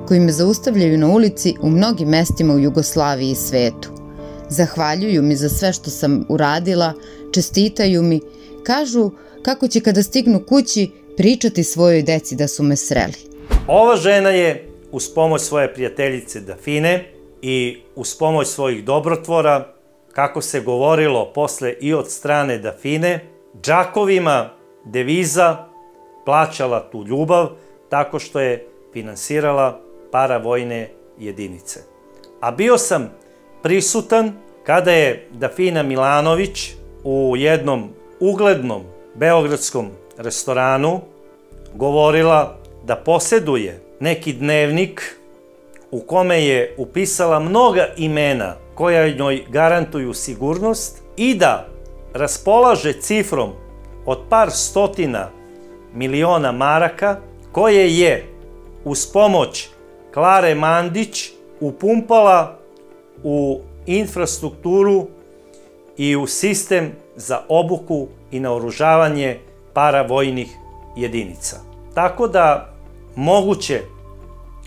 koji me zaustavljaju na ulici u mnogim mestima u Jugoslaviji i svetu. Zahvaljuju mi za sve što sam uradila, čestitaju mi, kažu kako će kada stignu kući pričati svojoj deci da su me sreli. Ova žena je uz pomoć svoje prijateljice Dafine i uz pomoć svojih dobrotvora, kako se govorilo posle i od strane Dafine, džakovima deviza plaćala tu ljubav tako što je finansirala paravojne jedinice. A bio sam prisutan kada je Dafina Milanović u jednom uglednom beogradskom restoranu govorila da poseduje neki dnevnik u kome je upisala mnoga imena koja njoj garantuju sigurnost i da raspolaže cifrom od par stotina miliona maraka koje je uz pomoć Klare Mandić upumpala u infrastrukturu i u sistem za obuku i naoružavanje paravojnih jedinica. Tako da moguće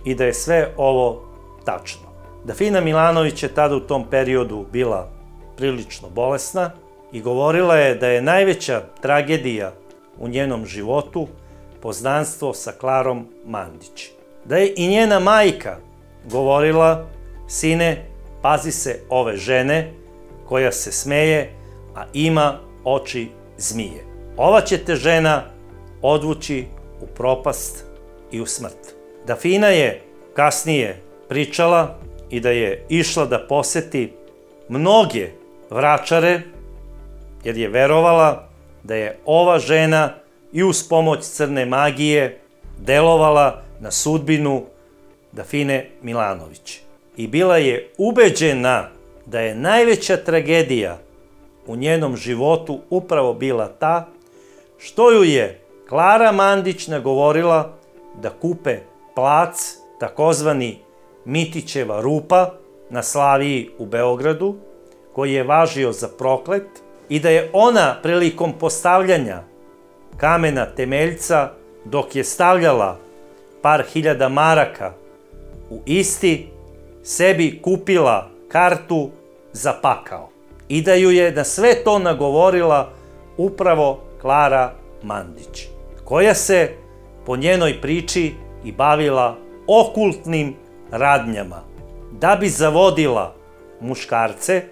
i da je sve ovo tačno. Dafina Milanović je tada u tom periodu bila prilično bolesna i govorila je da je najveća tragedija u njenom životu poznanstvo sa Klarom Mandić. Da je i njena majka govorila: sine, pazi se ove žene koja se smeje, a ima oči zmije. Ova će te žena odvući u propast i u smrt. Dafina je kasnije pričala i da je išla da poseti mnoge vračare, jer je verovala da je ova žena i uz pomoć crne magije delovala na sudbinu Dafine Milanović. I bila je ubeđena da je najveća tragedija u njenom životu upravo bila ta što ju je Klara Mandić nagovorila da kupe plac, takozvani Mitićeva rupa, na Slaviji u Beogradu, koji je važio za proklet, i da je ona prilikom postavljanja kamena temeljca, dok je stavljala par hiljada maraka u isti, sebi kupila kartu za pakao. I da ju je na sve to nagovorila upravo Klara Mandić, koja se po njenoj priči i bavila okultnim radnjama, da bi zavodila muškarce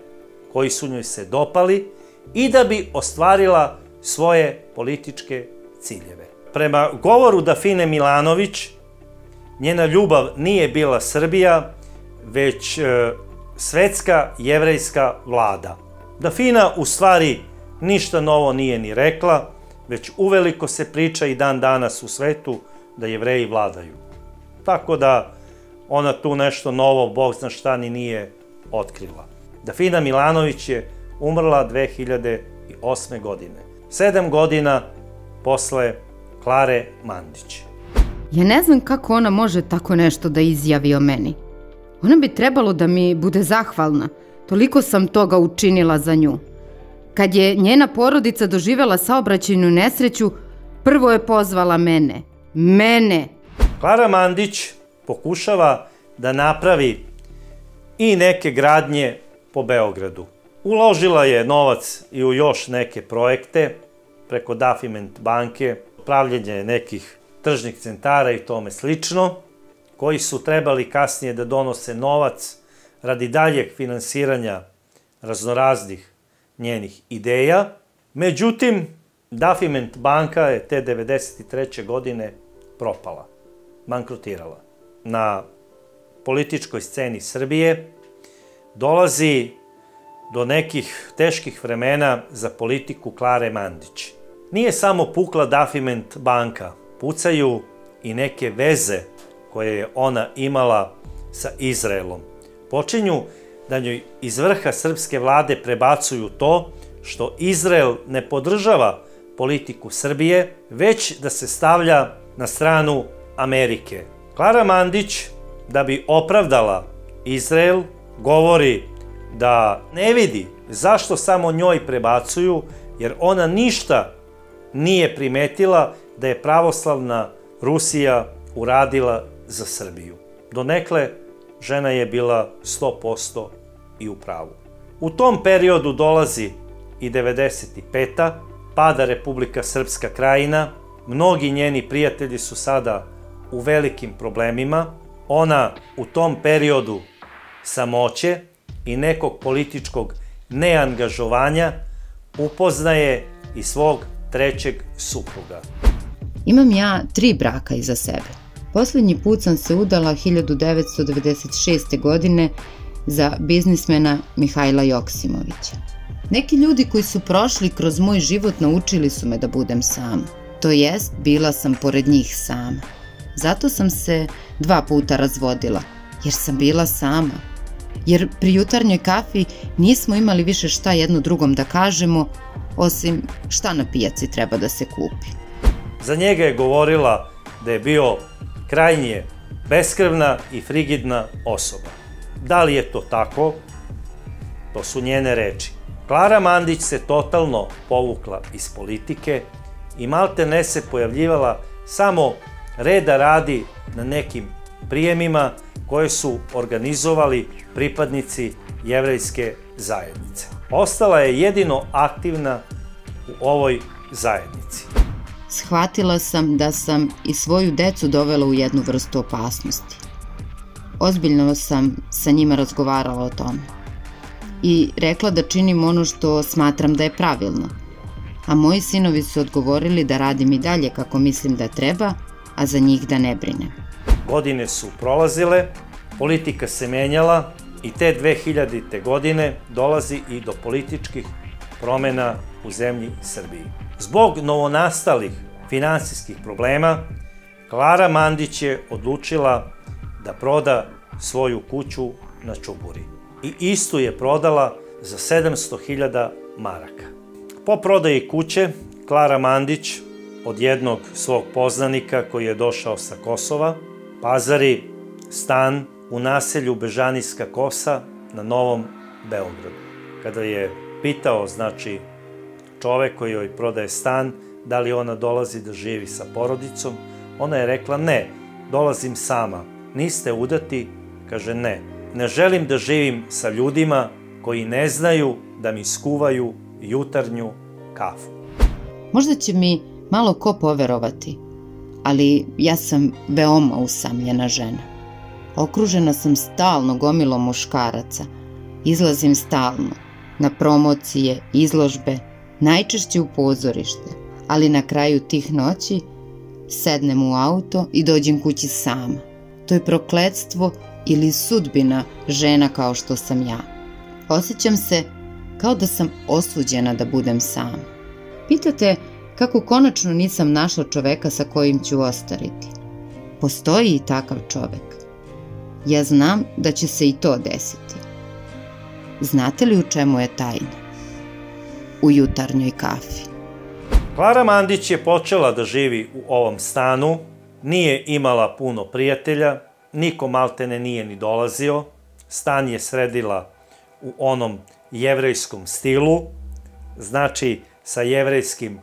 koji su njoj se dopali i da bi ostvarila svoje političke ciljeve. Prema govoru Dafine Milanović, njena ljubav nije bila Srbija, već svetska jevrejska vlada. Dafina u stvari ništa novo nije ni rekla, već uveliko se priča i dan danas u svetu da Jevreji vladaju. Tako da ona tu nešto novo, Bog zna šta, ni nije otkrila. Dafina Milanović je umrla 2008. godine, 7 godina posle Klare Mandić. Ja ne znam kako ona može tako nešto da izjavi o meni. Ona bi trebalo da mi bude zahvalna. Toliko sam toga učinila za nju. Kad je njena porodica doživela saobraćajnu nesreću, prvo je pozvala mene. Mene! Klara Mandić pokušava da napravi i neke gradnje po Beogradu. Uložila je novac i u još neke projekte preko Dafiment banke, pravljenje nekih tržnih centara i tome slično, koji su trebali kasnije da donose novac radi daljeg finansiranja raznoraznih njenih ideja. Međutim, Dafiment banka je te 1993. godine propala, bankrotirala. Na političkoj sceni Srbije dolazi do nekih teških vremena za politiku Klare Mandić. Nije samo pukla Dafiment banka, pucaju i neke veze koje je ona imala sa Izraelom. Počinju da njoj iz vrha srpske vlade prebacuju to što Izrael ne podržava politiku Srbije, već da se stavlja na stranu Amerike. Klara Mandić, da bi opravdala Izrael, govori da ne vidi zašto samo njoj prebacuju, jer ona ništa nije primetila da je pravoslavna Rusija uradila za Srbiju. Donekle žena je bila 100% i u pravu. U tom periodu dolazi i 95. pada Republika Srpska Krajina, mnogi njeni prijatelji su sada u velikim problemima, ona u tom periodu samoće i nekog političkog neangažovanja upoznaje i svog trećeg supruga. Imam ja 3 braka iza sebe. Poslednji put sam se udala 1996. godine za biznismena Mihajla Joksimovića. Neki ljudi koji su prošli kroz moj život naučili su me da budem sama. To jest, bila sam pored njih sama. Zato sam se 2 puta razvodila, jer sam bila sama. Jer pri jutarnjoj kafi nismo imali više šta jedno drugom da kažemo, osim šta na pijaci treba da se kupi. Za njega je govorila da je bio krajnje beskrvna i frigidna osoba. Da li je to tako? To su njene reči. Klara Mandić se totalno povukla iz politike i maltene se pojavljivala samo reda radi na nekim prijemima koje su organizovali pripadnici jevrejske zajednice. Ostala je jedino aktivna u ovoj zajednici. Shvatila sam da sam i svoju decu dovela u jednu vrstu opasnosti. Ozbiljno sam sa njima razgovarala o tome i rekla da činim ono što smatram da je pravilno, a moji sinovi su odgovorili da radim i dalje kako mislim da treba, a za njih da ne brinem. Godine su prolazile, politika se menjala i te 2000. godine dolazi i do političkih promena u zemlji Srbiji. Zbog novonastalih finansijskih problema, Klara Mandić je odlučila da proda svoju kuću na Čuburi. I istu je prodala za 700.000 maraka. Po prodaji kuće, Klara Mandić od jednog svog poznanika koji je došao sa Kosova pazari stan u naselju Bežanijska Kosa na Novom Beogradu. Kada je pitao, znači, čovek koji joj prodaje stan, da li ona dolazi da živi sa porodicom, ona je rekla ne, dolazim sama. Niste udati? Kaže ne. Ne želim da živim sa ljudima koji ne znaju da mi skuvaju jutarnju kafu. Možda će mi malo ko poverovati, ali ja sam veoma usamljena žena. Okružena sam stalno gomilom muškaraca. Izlazim stalno na promocije, izložbe, najčešće u pozorište, ali na kraju tih noći sednem u auto i dođem kući sama. To je prokletstvo ili sudbina žena kao što sam ja. Osjećam se kao da sam osuđena da budem sama. Pitate kako konačno nisam našla čoveka sa kojim ću ostariti. Postoji i takav čovek. Ja znam da će se i to desiti. Znate li u čemu je tajna? U jutarnjoj kafi. Klara Mandić je počela da živi u ovom stanu, nije imala puno prijatelja, niko maltene nije ni dolazio, stan je sredila u onom jevrejskom stilu, znači sa jevrejskim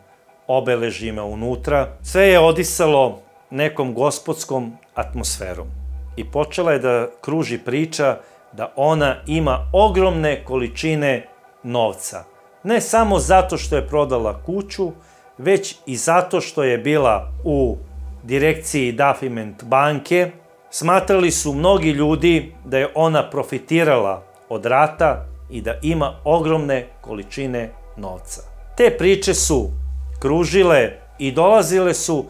obeležjima unutra. Sve je odisalo nekom gospodskom atmosferom i počela je da kruži priča da ona ima ogromne količine novca. Ne samo zato što je prodala kuću, već i zato što je bila u direkciji Dafiment banke. Smatrali su mnogi ljudi da je ona profitirala od rata i da ima ogromne količine novca. Te priče su kružile i dolazile su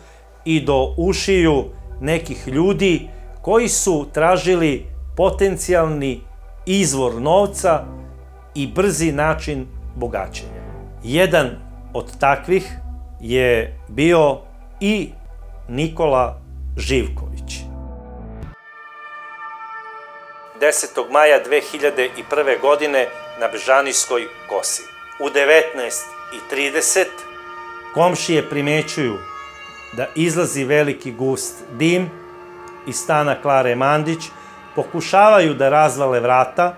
i do ušiju nekih ljudi koji su tražili potencijalni izvor novca i brzi način bogaćenja. Jedan od takvih je bio i Nikola Živković. 10. maja 2001. godine na Bežanijskoj Kosi. U 19:30 komšije primećuju da izlazi veliki gust dim iz stana Klare Mandić, pokušavaju da razvale vrata,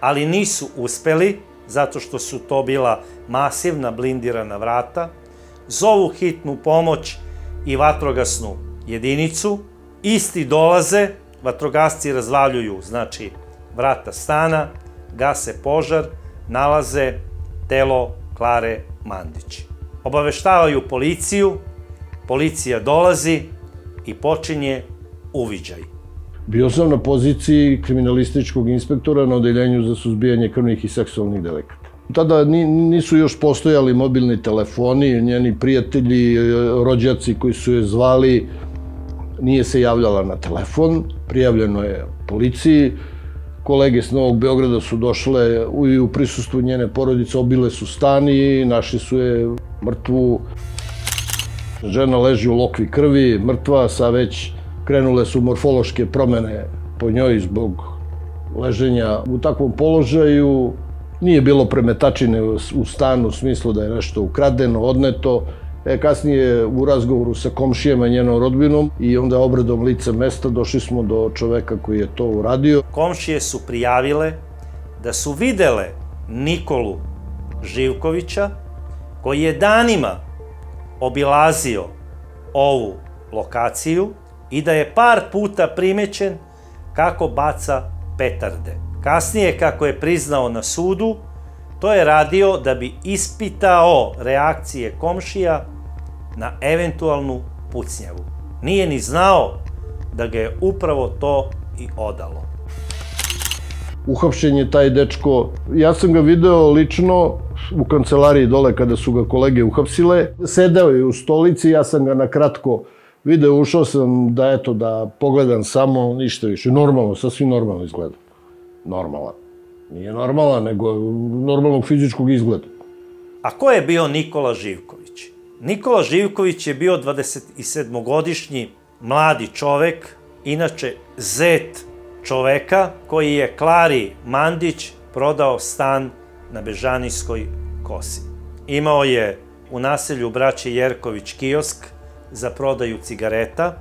ali nisu uspeli, zato što su to bila masivna blindirana vrata. Zovu hitnu pomoć i vatrogasnu jedinicu. Isti dolaze, vatrogasci razvaljuju, znači, vrata stana, gase požar, nalaze telo Klare Mandić. Obaveštavaju policiju, policija dolazi i počinje uviđaj. Bio sam na poziciji kriminalističkog inspektora na odeljenju za suzbijanje krvnih i seksualnih delikata. Tada nisu još postojali mobilni telefoni, njeni prijatelji, rođaci koji su je zvali, nije se javljala na telefon, prijavljeno je policiji. Kolege s Novog Beograda su došle i u prisustvu njene porodice, obile su stan i našli su je mrtvu. Žena leži u lokvi krvi, mrtva, sa već krenule su morfološke promene po njoj zbog leženja u takvom položaju. Nije bilo premetačine u stanu u smislu da je nešto ukradeno, odneto. Kasnije u razgovoru sa komšijama i njenom rodbinom i onda obradom lica mesta došli smo do čoveka koji je to uradio. Komšije su prijavile da su videle Nikolu Živkovića koji je danima obilazio ovu lokaciju i da je par puta primećen kako baca petarde. Kasnije, kako je priznao na sudu, to je radio da bi ispitao reakcije komšija na eventualnu pucnjavu. Nije ni znao da ga je upravo to i odalo. Uhapšen je taj dečko. Ja sam ga video lično u kancelariji dole kada su ga kolege uhapsile. Sedeo je u stolici, ja sam ga na kratko video, ušao sam da pogledam samo, ništa više. Normalno, sasvim normalno izgleda. Normalan. Nije normalan, nego normalnog fizičkog izgleda. A ko je bio Nikola Živković? Nikola Živković je bio 27-godišnji mladi čovek, inače zet čoveka koji je Klari Mandić prodao stan na Bežanijskoj kosi. Imao je u naselju braće Jerković kiosk za prodaju cigareta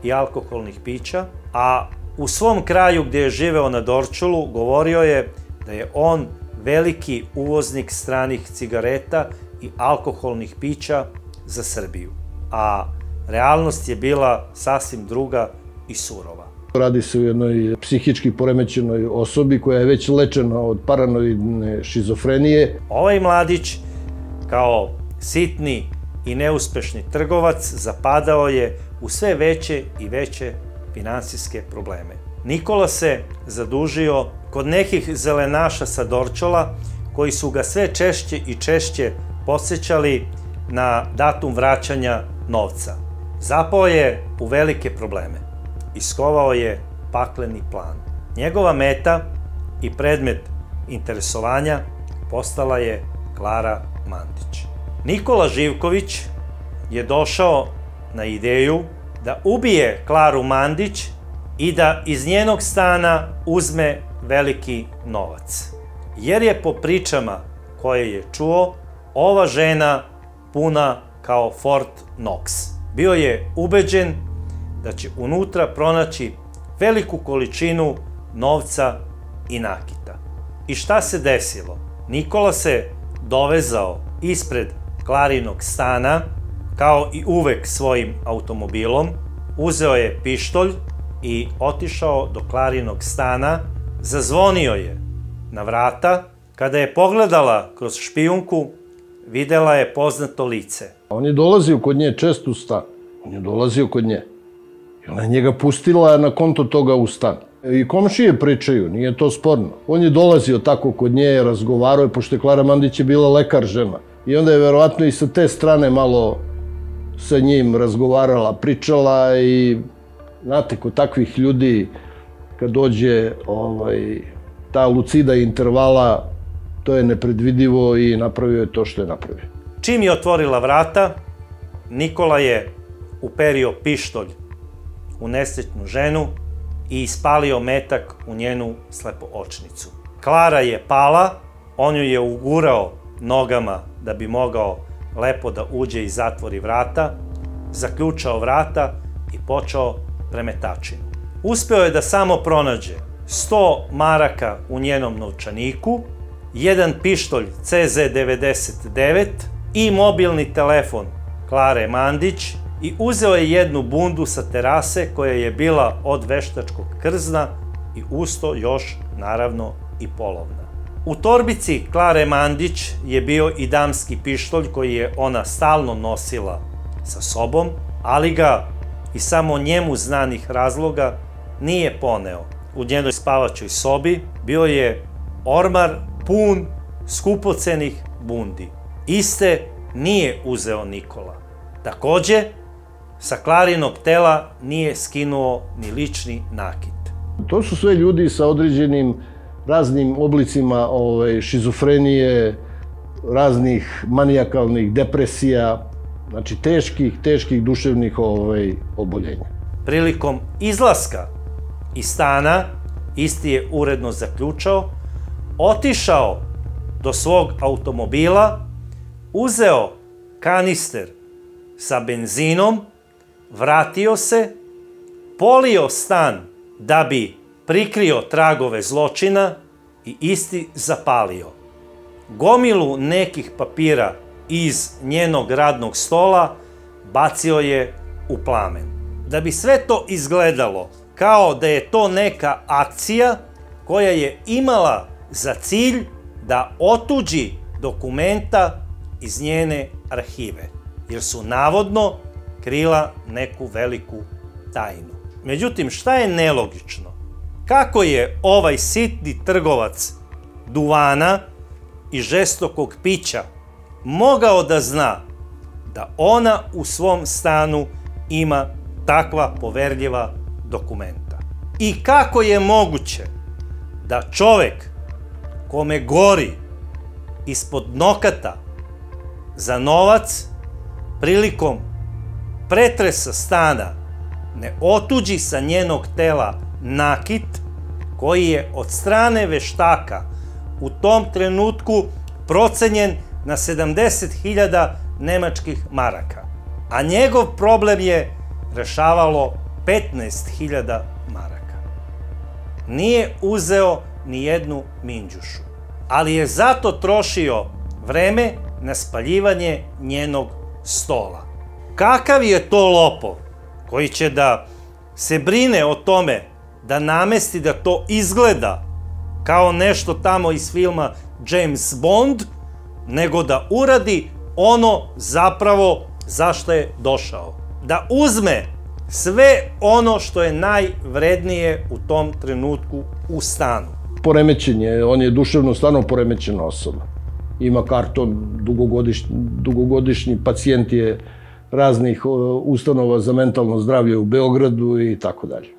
i alkoholnih pića, a u svom kraju gdje je živeo na Dorčulu govorio je da je on veliki uvoznik stranih cigareta i alkoholnih pića za Srbiju. A realnost je bila sasvim druga i surova. Radi se o jednoj psihički poremećenoj osobi koja je već lečena od paranoidne šizofrenije. Ovaj mladić, kao sitni i neuspešni trgovac, zapadao je u sve veće i veće finansijske probleme. Nikola se zadužio kod nekih zelenaša sa Dorčola, koji su ga sve češće i češće podsećali na datum vraćanja novca. Zapao je u velike probleme. Iskovao je pakleni plan. Njegova meta i predmet interesovanja postala je Klara Mandić. Nikola Živković je došao na ideju da ubije Klaru Mandić i da iz njenog stana uzme veliki novac. Jer je po pričama koje je čuo, ova žena puna kao Fort Knox. Bio je ubeđen da će unutra pronaći veliku količinu novca i nakita. I šta se desilo? Nikola se dovezao ispred Klarinog stana, kao i uvek svojim automobilom, uzeo je pištolj i otišao do Klarinog stana, zazvonio je na vrata. Kada je pogledala kroz špijunku, videla je poznato lice. On je dolazio kod nje često u stan. On je dolazio kod nje. I ona je njega pustila na konto toga u stan. I komšije pričaju, nije to sporno. On je dolazio tako kod nje, razgovarao je, pošto je Klara Mandić je bila lekar žena. I onda je verovatno i sa te strane malo sa njim razgovarala, pričala i znate, kod takvih ljudi kad dođe ta lucida intervala, to je nepredvidivo i napravio je to što je napravio. Čim je otvorila vrata, Nikola je uperio pištolj u nesretnu ženu i ispalio metak u njenu slepoočnicu. Klara je pala, on ju je ugurao nogama da bi mogao lepo da uđe i zatvori vrata, zaključao vrata i počeo premetačinu. Uspeo je da samo pronađe 100 maraka u njenom novčaniku, jedan pištolj CZ99 i mobilni telefon Klare Mandić i uzeo je jednu bundu sa terase koja je bila od veštačkog krzna i usto još, naravno, i polovna. U torbici Klare Mandić je bio i damski pištolj koji je ona stalno nosila sa sobom, ali ga iz samo njemu znanih razloga nije poneo. U njenoj spavaćoj sobi bio je ormar pun skupocenih bundi. Iste nije uzeo Nikola. Takođe, sa Klarinog tela nije skinuo ni lični nakit. To su sve ljudi sa određenim raznim oblicima šizofrenije, raznih manijakalnih depresija, znači teških duševnih oboljenja. Prilikom izlaska iz stana, isti je uredno zaključao, otišao do svog automobila, uzeo kanister sa benzinom, vratio se, polio stan da bi prikrio tragove zločina i isti zapalio. Gomilu nekih papira iz njenog radnog stola bacio je u plamen. Da bi sve to izgledalo kao da je to neka akcija koja je imala za cilj da otuđi dokumenta iz njene arhive, jer su navodno krila neku veliku tajnu. Međutim, šta je nelogično? Kako je ovaj sitni trgovac duvana i žestokog pića mogao da zna da ona u svom stanu ima takva poverljiva dokumenta? I kako je moguće da čovek kome gori ispod nokata za novac prilikom pretresa stana ne otuđi sa njenog tela nakit koji je od strane veštaka u tom trenutku procenjen na 70.000 nemačkih maraka, a njegov problem je rešavalo 15.000 maraka. Nije uzeo ni jednu minđušu, ali je zato trošio vreme na spaljivanje njenog stola. Kakav je to lopov koji će da se brine o tome da namesti da to izgleda kao nešto tamo iz filma James Bond, nego da uradi ono zapravo zašto je došao. Da uzme sve ono što je najvrednije u tom trenutku u stanu. Poremećen je, on je duševno stvarno poremećena osoba. Ima karton, dugogodišnji pacijent je raznih ustanova za mentalno zdravlje u Beogradu i tako dalje.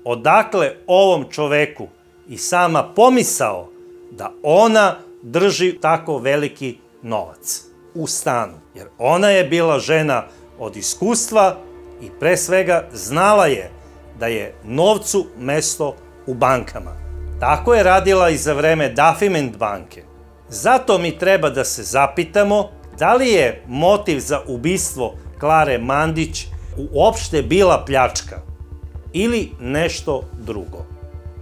Odakle ovom čoveku i sama pomisao da ona drži tako veliki novac u stanu? Jer ona je bila žena od iskustva i pre svega znala je da je novcu mesto u bankama. Tako je radila i za vreme Dafiment banke. Zato mi treba da se zapitamo da li je motiv za ubistvo Klare Mandić uopšte bila pljačka ili nešto drugo.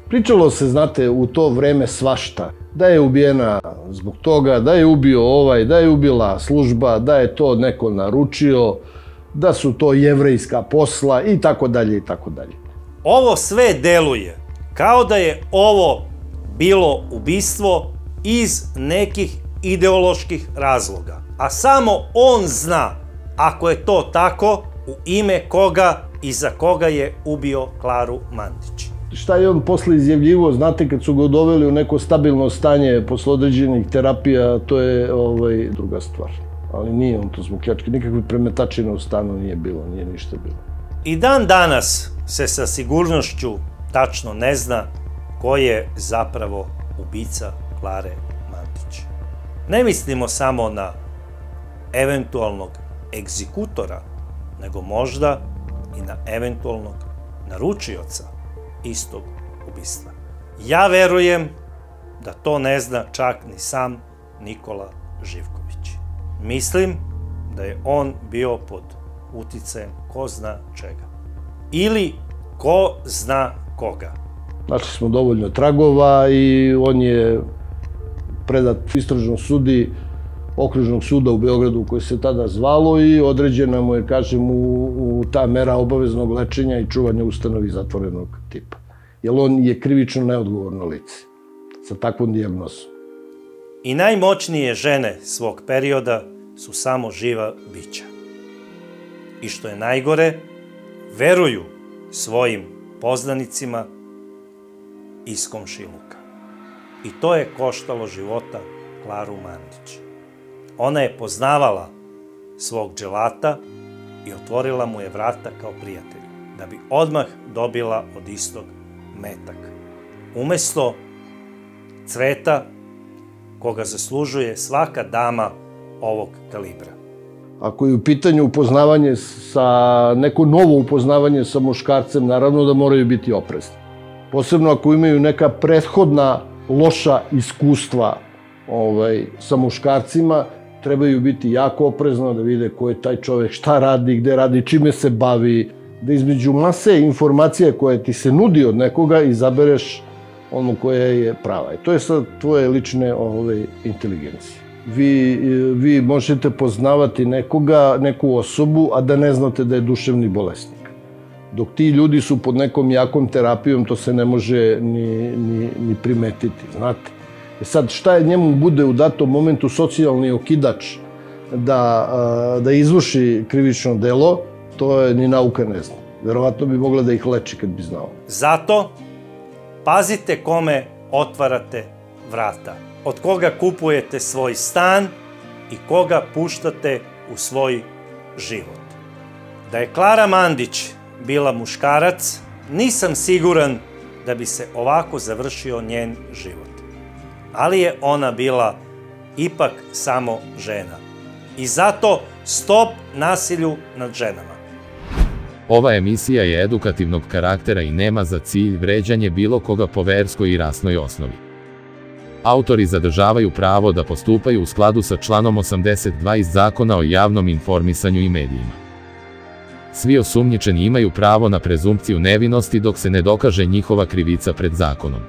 Pričalo se, znate, u to vreme svašta. Da je ubijena zbog toga, da je ubio ovaj, da je ubila služba, da je to neko naručio, da su to jevrejska posla i tako dalje i tako dalje. Ovo sve deluje kao da je ovo bilo ubistvo iz nekih ideoloških razloga. A samo on zna, ako je to tako, u ime koga i za koga je ubio Klaru Mandić. Šta je on posle izjavljivo, znate, kad su ga doveli u neko stabilno stanje posle određenih terapija, to je druga stvar. Ali nije on to zbog pljačke, nikakve premetačine u stanu nije bilo, nije ništa bilo. I dan danas se sa sigurnošću tačno ne zna ko je zapravo ubica Klare Mandić. Ne mislimo samo na eventualnog egzekutora, nego možda i na eventualnog naručioca istog ubistva. Ja verujem da to ne zna čak ni sam Nikola Živković. Mislim da je on bio pod uticajem ko zna čega. Ili ko zna koga. Našli smo dovoljno tragova i on je predat istražnom sudi Okružnog suda u Beogradu koji se tada zvalo i određena mu je, kažem, u ta mera obaveznog lečenja i čuvanja ustanovi zatvorenog tipa. Jer on je krivično neodgovorno lice sa takvom dijagnozom. I najmoćnije žene svog perioda su samo živa bića. I što je najgore, veruju svojim poznanicima iz komšiluka. I to je koštalo života Klaru Mandić. Ona je poznavala svog dželata i otvorila mu je vrata kao prijatelju, da bi odmah dobila od istog metak. Umesto cveta koga zaslužuje svaka dama ovog kalibra. Ako je u pitanju upoznavanje neko novo upoznavanje sa muškarcem, naravno da moraju biti oprezni. Posebno ako imaju neka prethodna loša iskustva sa muškarcima, trebaju biti jako oprezno da vide ko je taj čovek, šta radi, gde radi, čime se bavi, da između mase informacija koje ti se nudi od nekoga izabereš ono koja je prava. I to je sad tvoje lične inteligencije. Vi možete poznavati nekoga, neku osobu, a da ne znate da je duševni bolesnik. Dok ti ljudi su pod nekom jakom terapijom, to se ne može ni primetiti, znate. Sad, šta je njemu bude u datom momentu socijalni okidač da izvrši krivično delo, to je ni nauka ne zna. Verovatno bi mogla da ih leči kad bi znao. Zato pazite kome otvarate vrata, od koga kupujete svoj stan i koga puštate u svoj život. Da je Klara Mandić bila muškarac, nisam siguran da bi se ovako završio njen život. Ali je ona bila ipak samo žena. I zato stop nasilju nad ženama. Ova emisija je edukativnog karaktera i nema za cilj vređanje bilo koga po verskoj i rasnoj osnovi. Autori zadržavaju pravo da postupaju u skladu sa članom 82 iz Zakona o javnom informisanju i medijima. Svi osumnjičeni imaju pravo na prezumpciju nevinosti dok se ne dokaže njihova krivica pred zakonom.